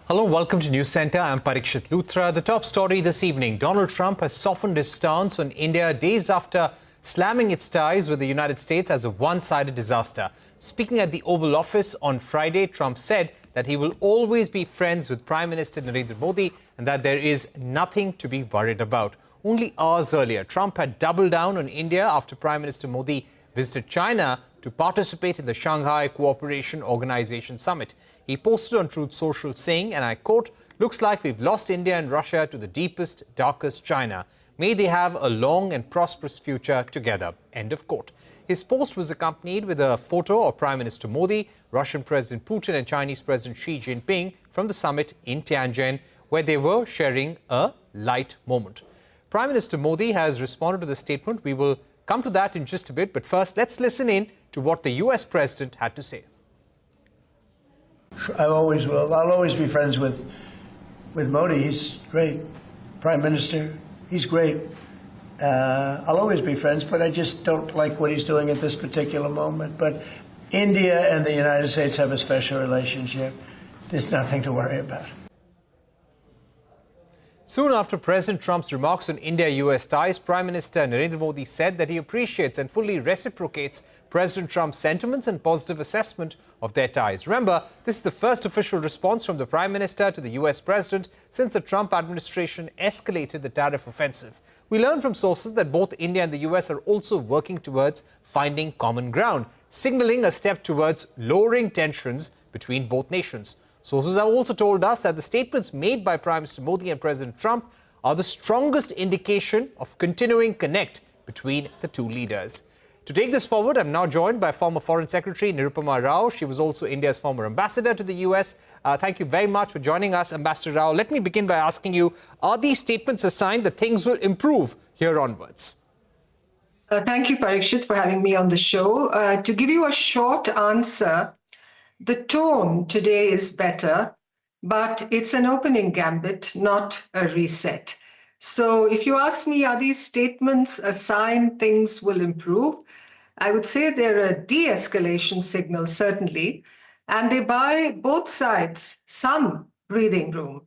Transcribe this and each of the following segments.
Hello, welcome to News Center. I'm Parikshit Luthra. The top story this evening: Donald Trump has softened his stance on India days after slamming its ties with the United States as a one-sided disaster. Speaking at the Oval Office on Friday, Trump said that he will always be friends with Prime Minister Narendra Modi and that there is nothing to be worried about. Only hours earlier, Trump had doubled down on India after Prime Minister Modi visited China to participate in the Shanghai Cooperation Organization summit. He posted on Truth Social saying, and I quote, "Looks like we've lost India and Russia to the deepest, darkest China. May they have a long and prosperous future together." End of quote. His post was accompanied with a photo of Prime Minister Modi, Russian President Putin and Chinese President Xi Jinping from the summit in Tianjin, where they were sharing a light moment. Prime Minister Modi has responded to the statement. We will come to that in just a bit, but first let's listen in to what the US President had to say. I always will. I'll always be friends with Modi. He's great. Prime Minister, he's great. I'll always be friends, but I just don't like what he's doing at this particular moment. But India and the United States have a special relationship. There's nothing to worry about. Soon after President Trump's remarks on India-US ties, Prime Minister Narendra Modi said that he appreciates and fully reciprocates President Trump's sentiments and positive assessment of their ties. Remember, this is the first official response from the Prime Minister to the US President since the Trump administration escalated the tariff offensive. We learned from sources that both India and the US are also working towards finding common ground, signaling a step towards lowering tensions between both nations. Sources have also told us that the statements made by Prime Minister Modi and President Trump are the strongest indication of continuing connect between the two leaders. To take this forward, I'm now joined by former Foreign Secretary Nirupama Rao. She was also India's former ambassador to the US. Thank you very much for joining us, Ambassador Rao. Let me begin by asking you, are these statements a sign that things will improve here onwards? Thank you, Parikshit, for having me on the show. To give you a short answer, the tone today is better, but it's an opening gambit, not a reset. So if you ask me, are these statements a sign things will improve? I would say they're a de-escalation signal, certainly, and they buy both sides some breathing room.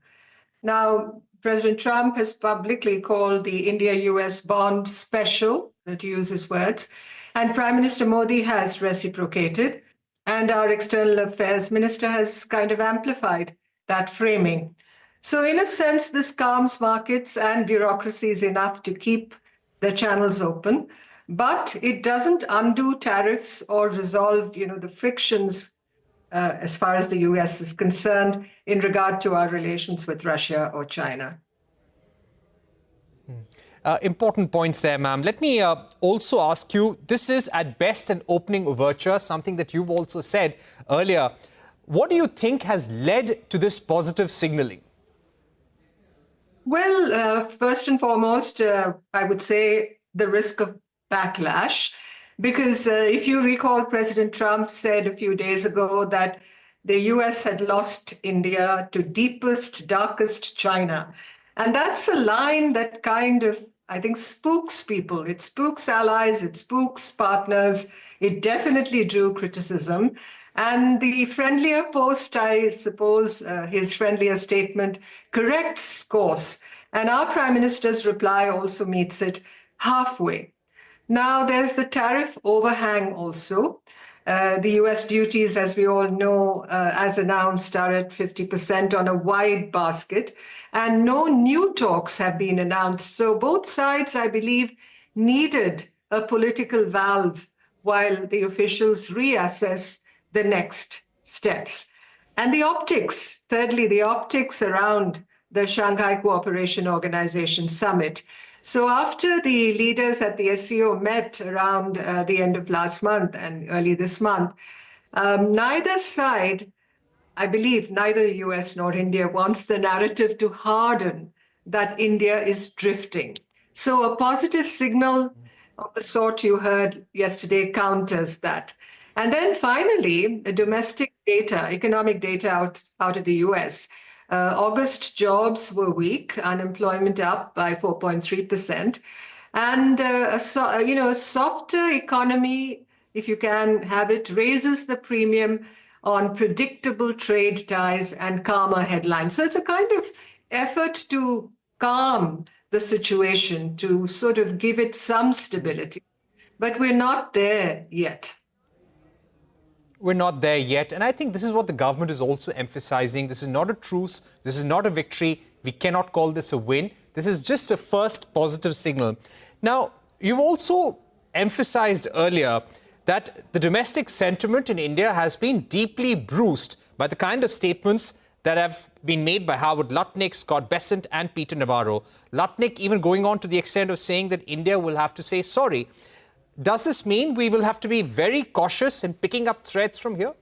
Now, President Trump has publicly called the India-US bond special, to use his words, and Prime Minister Modi has reciprocated. And our External Affairs Minister has kind of amplified that framing. So in a sense, this calms markets and bureaucracies enough to keep the channels open, but it doesn't undo tariffs or resolve, the frictions as far as the US is concerned in regard to our relations with Russia or China. Important points there, ma'am. Let me also ask you, this is at best an opening overture, something that you've also said earlier. What do you think has led to this positive signaling? Well, first and foremost, I would say the risk of backlash, because if you recall, President Trump said a few days ago that the US had lost India to deepest, darkest China. And that's a line that kind of, I think, spooks people. It spooks allies, it spooks partners. It definitely drew criticism. And the friendlier post, I suppose, his friendlier statement corrects course. And our Prime Minister's reply also meets it halfway. Now, there's the tariff overhang also. The US duties, as we all know, as announced, are at 50% on a wide basket, and no new talks have been announced. So both sides, I believe, needed a political valve while the officials reassess the next steps. And the optics, thirdly, the optics around the Shanghai Cooperation Organization summit. So after the leaders at the SCO met around the end of last month and early this month, neither side, I believe neither the US nor India, wants the narrative to harden that India is drifting. So a positive signal of the sort you heard yesterday counters that. And then finally, the domestic data, economic data out of the US. August jobs were weak, unemployment up by 4.3%. And a softer economy, if you can have it, raises the premium on predictable trade ties and calmer headlines. So it's a kind of effort to calm the situation, to sort of give it some stability. But we're not there yet. We're not there yet. And I think this is what the government is also emphasizing. This is not a truce. This is not a victory. We cannot call this a win. This is just a first positive signal. Now, you've also emphasized earlier that the domestic sentiment in India has been deeply bruised by the kind of statements that have been made by Howard Lutnick, Scott Bessent and Peter Navarro. Lutnick even going on to the extent of saying that India will have to say sorry. Does this mean we will have to be very cautious in picking up threads from here?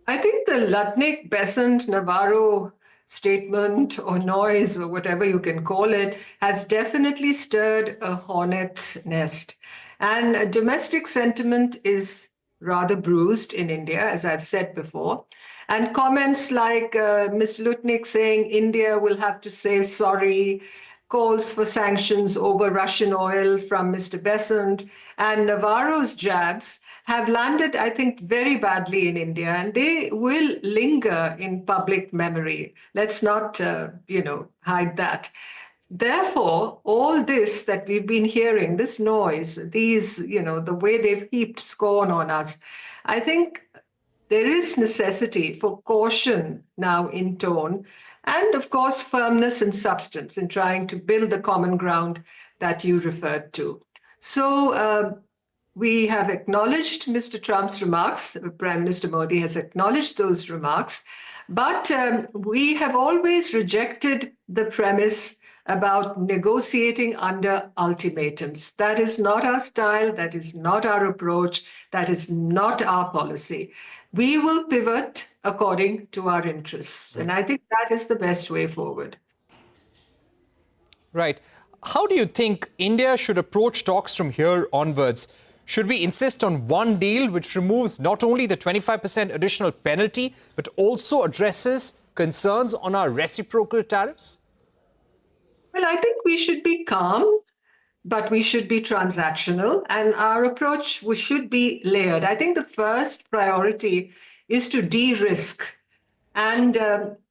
I think the Lutnick, Bessent, Navarro statement or noise or whatever you can call it has definitely stirred a hornet's nest. And domestic sentiment is rather bruised in India, as I've said before. And comments like Mr. Lutnick saying India will have to say sorry, calls for sanctions over Russian oil from Mr. Bessent, and Navarro's jabs have landed, I think, very badly in India, and they will linger in public memory. Let's not, hide that. Therefore, all this that we've been hearing, this noise, these, the way they've heaped scorn on us, I think there is necessity for caution now in tone and, of course, firmness and substance in trying to build the common ground that you referred to. So we have acknowledged Mr. Trump's remarks. Prime Minister Modi has acknowledged those remarks. But we have always rejected the premise about negotiating under ultimatums. That is not our style. That is not our approach. That is not our policy. We will pivot according to our interests. And I think that is the best way forward. Right. How do you think India should approach talks from here onwards? Should we insist on one deal which removes not only the 25% additional penalty, but also addresses concerns on our reciprocal tariffs? Well, I think we should be calm, but we should be transactional, and our approach should be layered. I think the first priority is to de-risk. And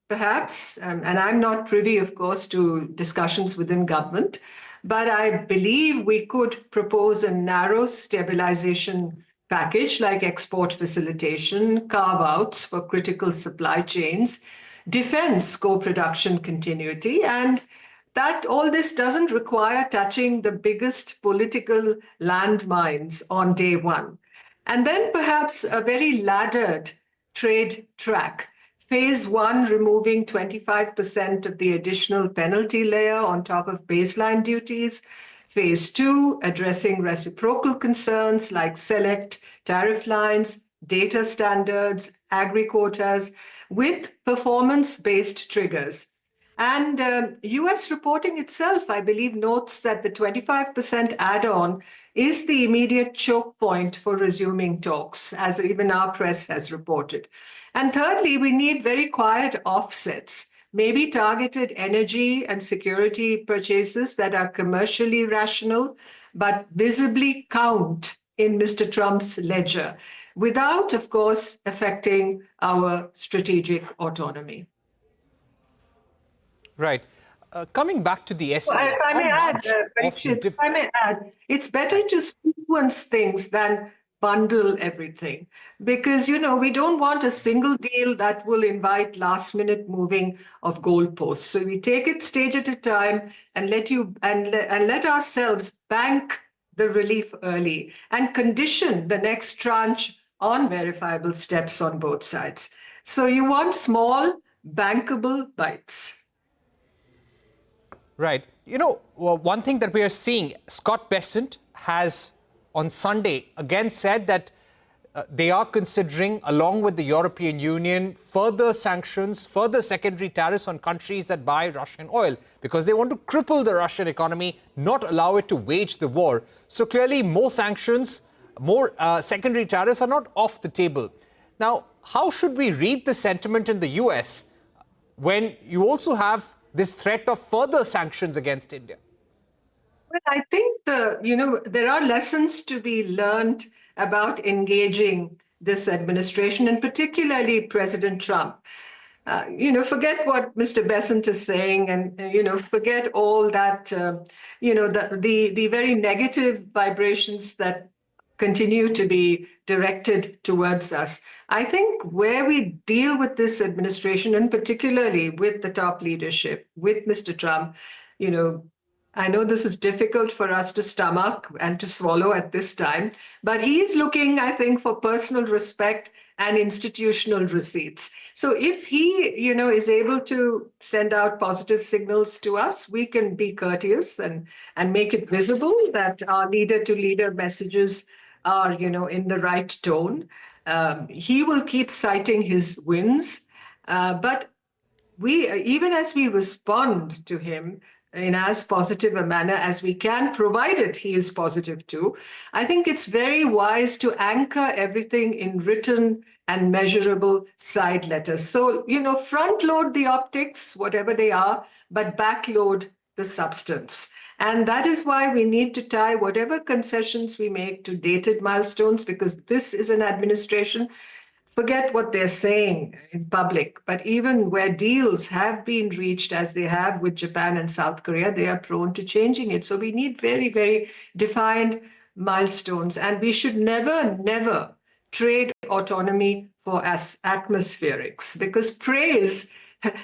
perhaps, and I'm not privy, of course, to discussions within government, but I believe we could propose a narrow stabilization package like export facilitation, carve-outs for critical supply chains, defense co-production continuity, and that all this doesn't require touching the biggest political landmines on day one. And then perhaps a very laddered trade track. Phase one, removing 25% of the additional penalty layer on top of baseline duties. Phase two, addressing reciprocal concerns like select tariff lines, data standards, agri-quotas, with performance-based triggers. And US reporting itself, I believe, notes that the 25% add-on is the immediate choke point for resuming talks, as even our press has reported. And thirdly, we need very quiet offsets, maybe targeted energy and security purchases that are commercially rational, but visibly count in Mr. Trump's ledger, without, of course, affecting our strategic autonomy. Right. Coming back to the SCO. If I may add, it's better to sequence things than bundle everything, because we don't want a single deal that will invite last-minute moving of goalposts. So we take it stage at a time and let ourselves bank the relief early and condition the next tranche on verifiable steps on both sides. So you want small, bankable bites. Right. One thing that we are seeing, Scott Bessent has on Sunday again said that they are considering, along with the European Union, further sanctions, further secondary tariffs on countries that buy Russian oil, because they want to cripple the Russian economy, not allow it to wage the war. So clearly more sanctions, more secondary tariffs are not off the table. Now, how should we read the sentiment in the US when you also have this threat of further sanctions against India? Well, I think there are lessons to be learned about engaging this administration, and particularly President Trump. Forget what Mr. Besant is saying, and forget all that. The very negative vibrations that continue to be directed towards us. I think where we deal with this administration, and particularly with the top leadership, with Mr. Trump, I know this is difficult for us to stomach and to swallow at this time, but he is looking, I think, for personal respect and institutional receipts. So if he, is able to send out positive signals to us, we can be courteous and make it visible that our leader-to-leader messages are, in the right tone. He will keep citing his wins, but we, even as we respond to him in as positive a manner as we can, provided he is positive too, I think it's very wise to anchor everything in written and measurable side letters. So, front load the optics, whatever they are, but backload the substance. And that is why we need to tie whatever concessions we make to dated milestones, because this is an administration. Forget what they're saying in public, but even where deals have been reached, as they have with Japan and South Korea, they are prone to changing it. So we need very, very defined milestones. And we should never trade autonomy for atmospherics, because praise,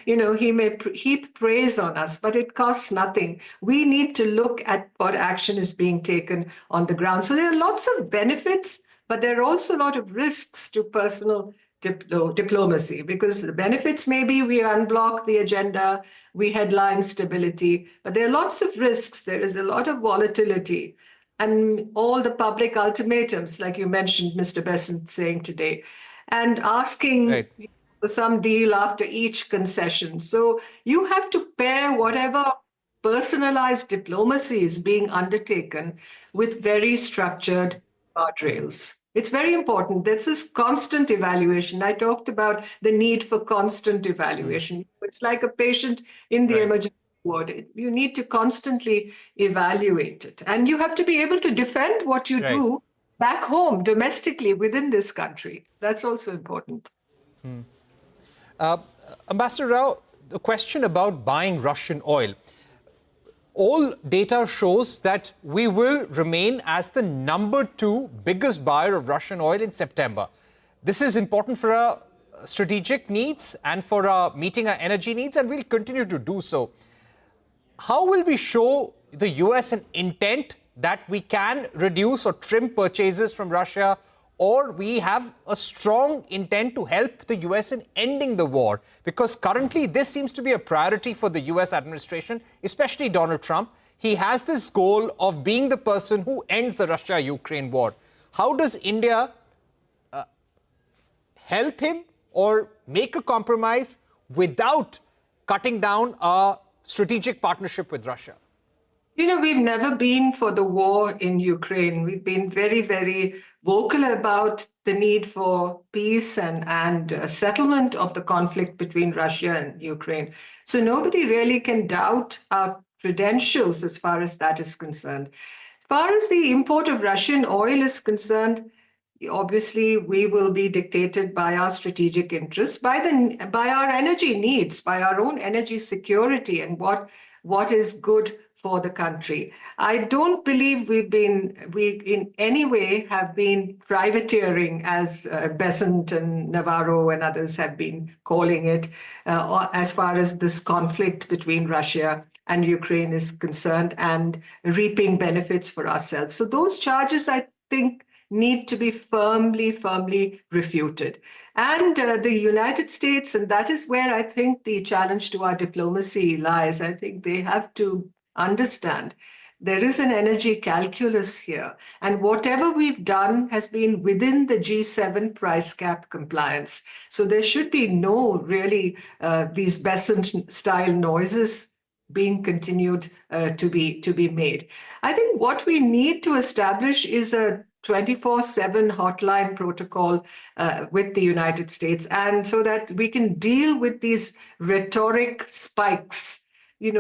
he may heap praise on us, but it costs nothing. We need to look at what action is being taken on the ground. So there are lots of benefits, but there are also a lot of risks to personal diplomacy, because the benefits may be we unblock the agenda, we headline stability, but there are lots of risks. There is a lot of volatility. And all the public ultimatums, like you mentioned, Mr. Besant saying today, and asking for some deal after each concession. So you have to pair whatever personalized diplomacy is being undertaken with very structured guardrails. It's very important. This is constant evaluation. I talked about the need for constant evaluation. It's like a patient in the emergency ward. You need to constantly evaluate it. And you have to be able to defend what you do back home, domestically, within this country. That's also important. Ambassador Rao, the question about buying Russian oil. All data shows that we will remain as the #2 biggest buyer of Russian oil in September. This is important for our strategic needs and for meeting our energy needs, and we'll continue to do so. How will we show the US an intent that we can reduce or trim purchases from Russia, or we have a strong intent to help the US in ending the war? Because currently this seems to be a priority for the US administration, especially Donald Trump. He has this goal of being the person who ends the Russia-Ukraine war. How does India help him or make a compromise without cutting down our strategic partnership with Russia? We've never been for the war in Ukraine. We've been very, very vocal about the need for peace and settlement of the conflict between Russia and Ukraine. So nobody really can doubt our credentials as far as that is concerned. As far as the import of Russian oil is concerned, obviously we will be dictated by our strategic interests, by our energy needs, by our own energy security, and what is good for the country. I don't believe we in any way have been privateering, as Besant and Navarro and others have been calling it, as far as this conflict between Russia and Ukraine is concerned, and reaping benefits for ourselves. So those charges, I think, need to be firmly refuted. And the United States, and that is where I think the challenge to our diplomacy lies, I think they have to understand there is an energy calculus here. And whatever we've done has been within the G7 price cap compliance. So there should be no really these Besant-style noises being continued to be made. I think what we need to establish is a 24/7 hotline protocol with the United States, and so that we can deal with these rhetoric spikes.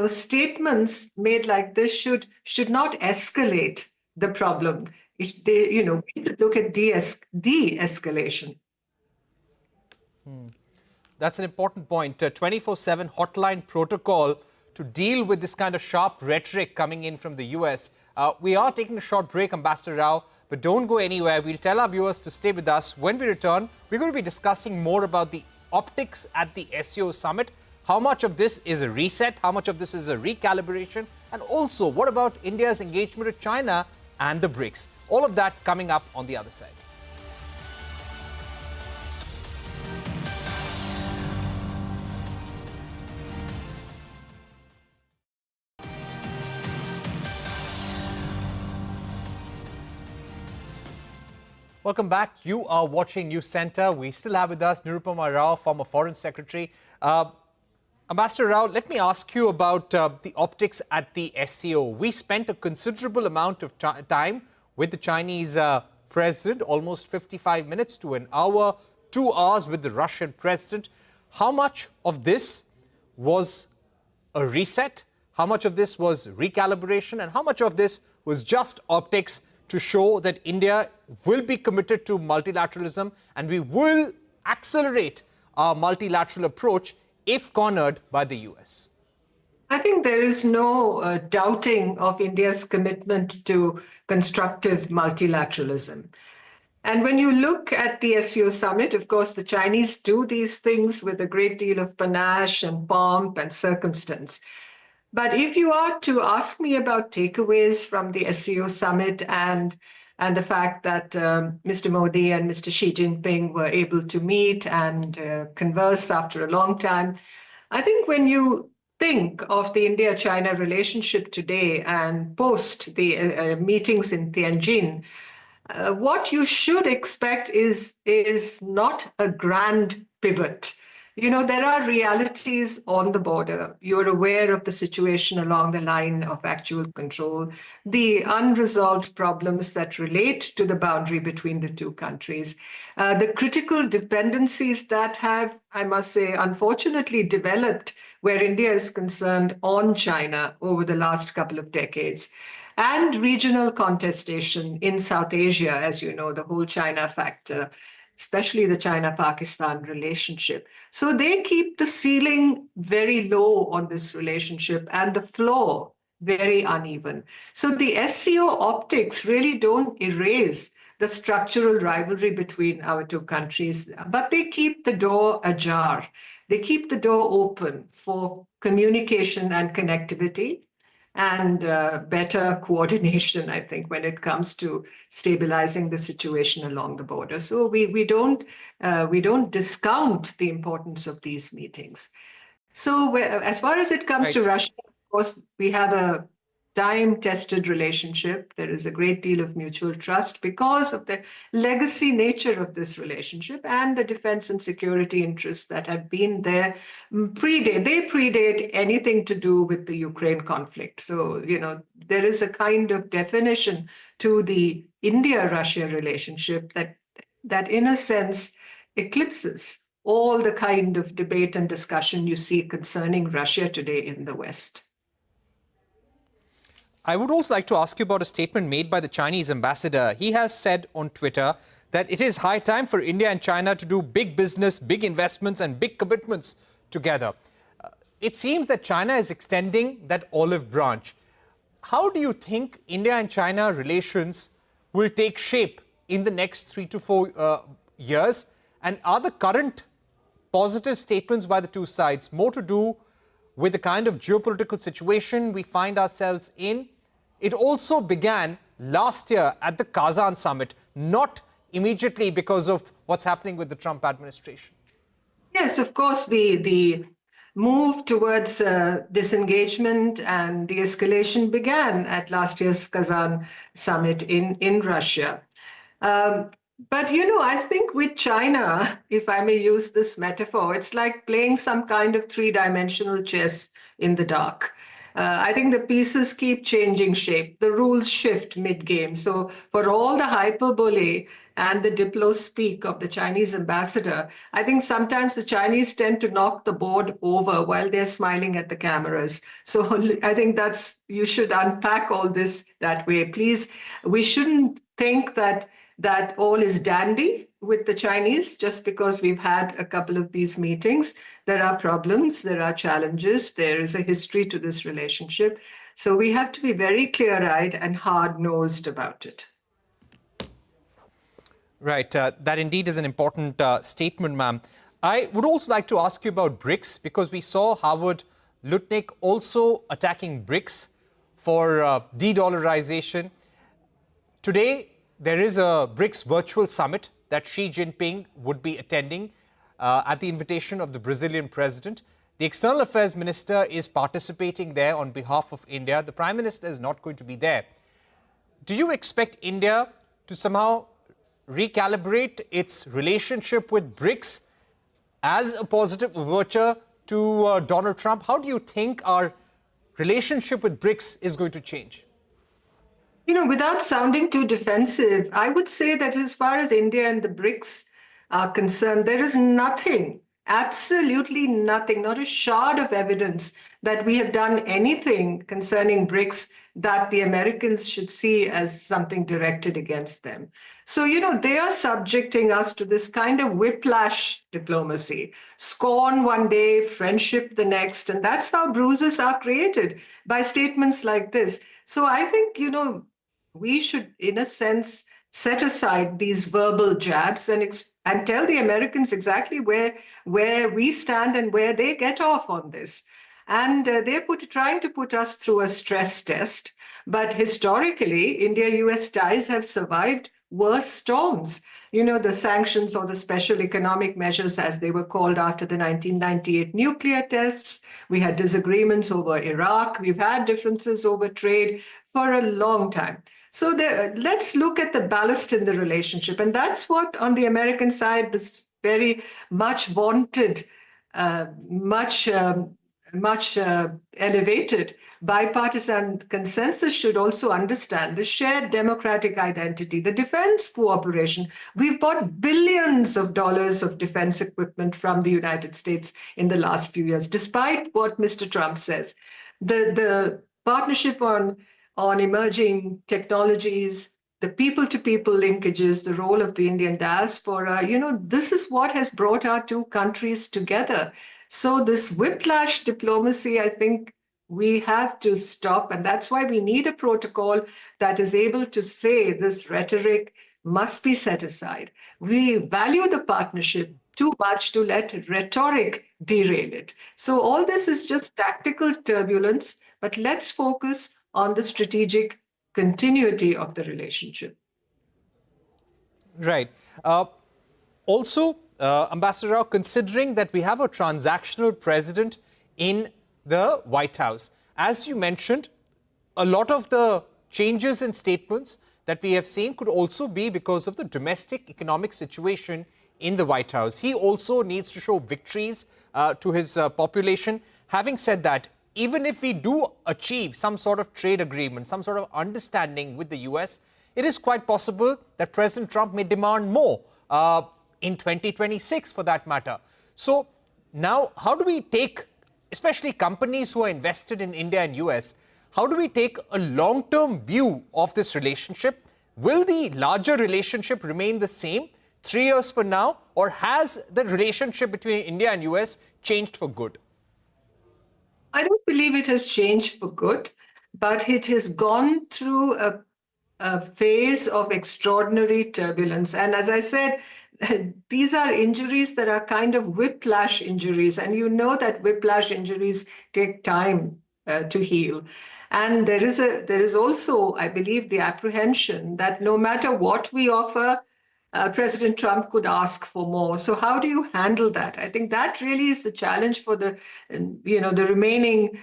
Statements made like this should not escalate the problem. We should look at de-escalation. That's an important point. 24/7 hotline protocol to deal with this kind of sharp rhetoric coming in from the US. We are taking a short break, Ambassador Rao, but don't go anywhere. We'll tell our viewers to stay with us. When we return, we're going to be discussing more about the optics at the SCO summit. How much of this is a reset? How much of this is a recalibration? And also, what about India's engagement with China and the BRICS? All of that coming up on the other side. Welcome back. You are watching News Center. We still have with us Nirupama Rao, former Foreign Secretary. Ambassador Rao, let me ask you about the optics at the SCO. We spent a considerable amount of time with the Chinese president, almost 55 minutes to an hour, 2 hours with the Russian president. How much of this was a reset? How much of this was recalibration? And how much of this was just optics to show that India will be committed to multilateralism and we will accelerate our multilateral approach if cornered by the US? I think there is no doubting of India's commitment to constructive multilateralism. And when you look at the SCO summit, of course, the Chinese do these things with a great deal of panache and pomp and circumstance. But if you are to ask me about takeaways from the SCO summit and the fact that Mr. Modi and Mr. Xi Jinping were able to meet and converse after a long time, I think when you think of the India-China relationship today and post the meetings in Tianjin, what you should expect is not a grand pivot. There are realities on the border. You're aware of the situation along the line of actual control, the unresolved problems that relate to the boundary between the two countries, the critical dependencies that have, I must say, unfortunately developed where India is concerned on China over the last couple of decades, and regional contestation in South Asia, as you know, the whole China factor, especially the China-Pakistan relationship. So they keep the ceiling very low on this relationship and the floor very uneven. So the SCO optics really don't erase the structural rivalry between our two countries, but they keep the door ajar. They keep the door open for communication and connectivity and better coordination, I think, when it comes to stabilizing the situation along the border. So we don't discount the importance of these meetings. So as far as it comes to Russia, of course, we have a time-tested relationship. There is a great deal of mutual trust because of the legacy nature of this relationship and the defense and security interests that have been there. They predate anything to do with the Ukraine conflict. So, there is a kind of definition to the India-Russia relationship that in a sense eclipses all the kind of debate and discussion you see concerning Russia today in the West. I would also like to ask you about a statement made by the Chinese ambassador. He has said on Twitter that it is high time for India and China to do big business, big investments and big commitments together. It seems that China is extending that olive branch. How do you think India and China relations will take shape in the next 3 to 4 years? And are the current positive statements by the two sides more to do with the kind of geopolitical situation we find ourselves in? It also began last year at the Kazan summit, not immediately because of what's happening with the Trump administration. Yes, of course, the move towards disengagement and de-escalation began at last year's Kazan summit in Russia. But, I think with China, if I may use this metaphor, it's like playing some kind of three-dimensional chess in the dark. I think the pieces keep changing shape. The rules shift mid-game. So for all the hyperbole and the diplo-speak of the Chinese ambassador, I think sometimes the Chinese tend to knock the board over while they're smiling at the cameras. So I think you should unpack all this that way. Please, we shouldn't think that all is dandy with the Chinese just because we've had a couple of these meetings. There are problems, there are challenges, there is a history to this relationship. So we have to be very clear-eyed and hard-nosed about it. Right. That indeed is an important statement, ma'am. I would also like to ask you about BRICS, because we saw Howard Lutnick also attacking BRICS for de-dollarization. Today, there is a BRICS virtual summit that Xi Jinping would be attending at the invitation of the Brazilian president. The External Affairs Minister is participating there on behalf of India. The Prime Minister is not going to be there. Do you expect India to somehow recalibrate its relationship with BRICS as a positive overture to Donald Trump? How do you think our relationship with BRICS is going to change? You know, without sounding too defensive, I would say that as far as India and the BRICS are concerned, there is nothing, absolutely nothing, not a shard of evidence that we have done anything concerning BRICS that the Americans should see as something directed against them. So, you know, they are subjecting us to this kind of whiplash diplomacy, scorn one day, friendship the next, and that's how bruises are created by statements like this. So I think, you know, we should, in a sense, set aside these verbal jabs and tell the Americans exactly where we stand and where they get off on this. And they're trying to put us through a stress test. But historically, India-U.S. ties have survived worse storms. You know, the sanctions or the special economic measures, as they were called after the 1998 nuclear tests. We had disagreements over Iraq. We've had differences over trade for a long time. So let's look at the ballast in the relationship. And that's what, on the American side, this very much vaunted, much elevated bipartisan consensus should also understand the shared democratic identity, the defense cooperation. We've bought billions of dollars of defense equipment from the United States in the last few years, despite what Mr. Trump says. The partnership on emerging technologies, the people-to-people linkages, the role of the Indian diaspora, you know, this is what has brought our two countries together. So this whiplash diplomacy, I think we have to stop. And that's why we need a protocol that is able to say this rhetoric must be set aside. We value the partnership too much to let rhetoric derail it. So all this is just tactical turbulence, but let's focus on the strategic continuity of the relationship. Right. Also, Ambassador Rao, considering that we have a transactional president in the White House, as you mentioned, a lot of the changes in statements that we have seen could also be because of the domestic economic situation in the White House. He also needs to show victories to his population. Having said that, even if we do achieve some sort of trade agreement, some sort of understanding with the US, it is quite possible that President Trump may demand more in 2026 for that matter. So now, how do we take, especially companies who are invested in India and US, how do we take a long-term view of this relationship? Will the larger relationship remain the same 3 years from now, or has the relationship between India and US changed for good? I don't believe it has changed for good, but it has gone through a phase of extraordinary turbulence. And as I said, these are injuries that are kind of whiplash injuries. And you know that whiplash injuries take time to heal. And there is also, I believe, the apprehension that no matter what we offer, President Trump could ask for more. So how do you handle that? I think that really is the challenge for the remaining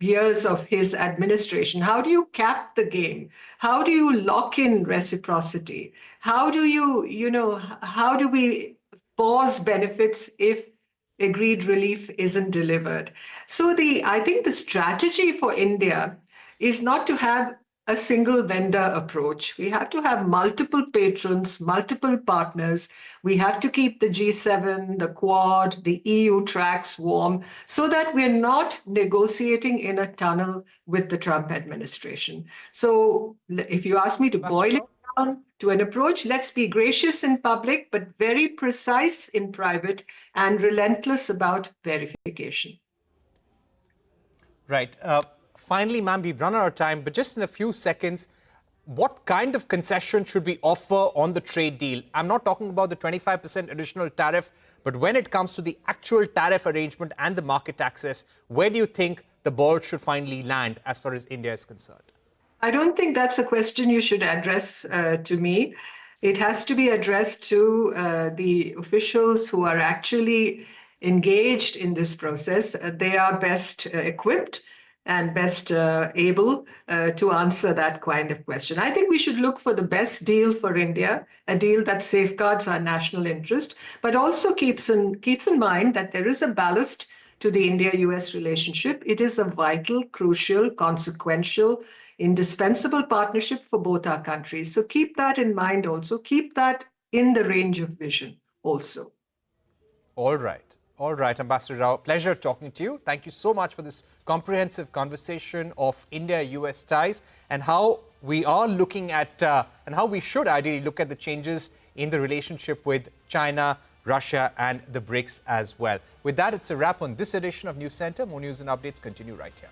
years of his administration. How do you cap the game? How do you lock in reciprocity? How do how do we pause benefits if agreed relief isn't delivered? So I think the strategy for India is not to have a single vendor approach. We have to have multiple patrons, multiple partners. We have to keep the G7, the Quad, the EU tracks warm so that we're not negotiating in a tunnel with the Trump administration. So if you ask me to boil it down to an approach. Let's be gracious in public, but very precise in private and relentless about verification. Right. Finally, ma'am, we've run out of time, but just in a few seconds, what kind of concession should we offer on the trade deal? I'm not talking about the 25% additional tariff, but when it comes to the actual tariff arrangement and the market access, where do you think the ball should finally land as far as India is concerned? I don't think that's a question you should address to me. It has to be addressed to the officials who are actually engaged in this process. They are best equipped and best able to answer that kind of question. I think we should look for the best deal for India, a deal that safeguards our national interest, but also keeps in mind that there is a ballast to the India-US relationship. It is a vital, crucial, consequential, indispensable partnership for both our countries. So keep that in mind also. Keep that in the range of vision also. All right. All right, Ambassador Rao, pleasure talking to you. Thank you so much for this comprehensive conversation of India-US ties and how we are looking at and how we should ideally look at the changes in the relationship with China, Russia and the BRICS as well. With that, it's a wrap on this edition of News Center. More news and updates continue right here.